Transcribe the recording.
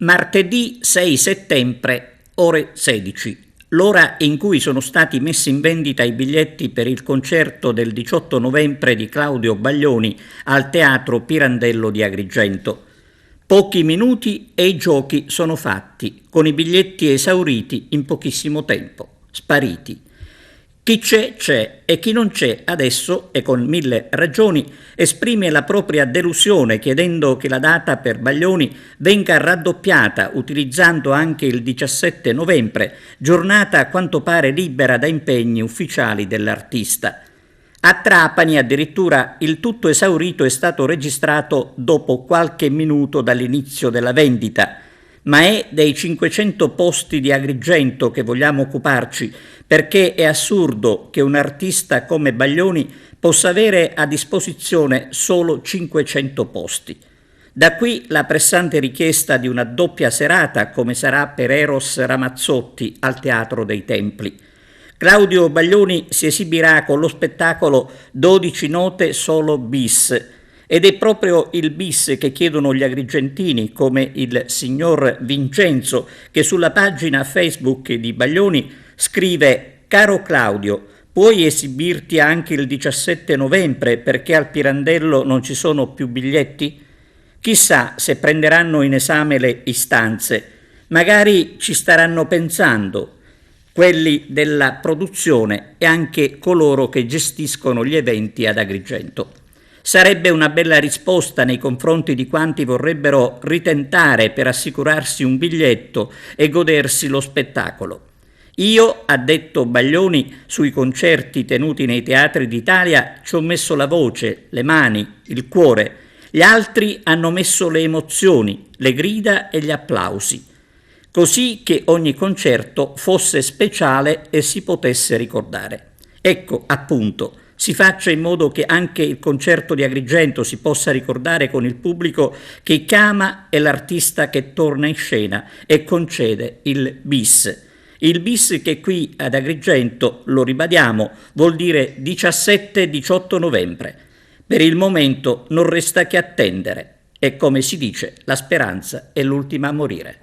Martedì 6 settembre, ore 16, l'ora in cui sono stati messi in vendita i biglietti per il concerto del 18 novembre di Claudio Baglioni al Teatro Pirandello di Agrigento. Pochi minuti e i giochi sono fatti, con i biglietti esauriti in pochissimo tempo, spariti. Chi c'è e chi non c'è adesso, e con mille ragioni, esprime la propria delusione chiedendo che la data per Baglioni venga raddoppiata utilizzando anche il 17 novembre, giornata a quanto pare libera da impegni ufficiali dell'artista. A Trapani addirittura il tutto esaurito è stato registrato dopo qualche minuto dall'inizio della vendita. Ma è dei 500 posti di Agrigento che vogliamo occuparci, perché è assurdo che un artista come Baglioni possa avere a disposizione solo 500 posti. Da qui la pressante richiesta di una doppia serata, come sarà per Eros Ramazzotti al Teatro dei Templi. Claudio Baglioni si esibirà con lo spettacolo 12 note solo bis, ed è proprio il bis che chiedono gli agrigentini, come il signor Vincenzo, che sulla pagina Facebook di Baglioni scrive: «Caro Claudio, puoi esibirti anche il 17 novembre perché al Pirandello non ci sono più biglietti?» Chissà se prenderanno in esame le istanze. Magari ci staranno pensando quelli della produzione e anche coloro che gestiscono gli eventi ad Agrigento. Sarebbe una bella risposta nei confronti di quanti vorrebbero ritentare per assicurarsi un biglietto e godersi lo spettacolo. Io, ha detto Baglioni, sui concerti tenuti nei teatri d'Italia ci ho messo la voce, le mani, il cuore. Gli altri hanno messo le emozioni, le grida e gli applausi, così che ogni concerto fosse speciale e si potesse ricordare. Ecco, appunto, si faccia in modo che anche il concerto di Agrigento si possa ricordare con il pubblico che chiama e l'artista che torna in scena e concede il bis. Il bis che qui ad Agrigento, lo ribadiamo, vuol dire 17-18 novembre. Per il momento non resta che attendere e, come si dice, la speranza è l'ultima a morire.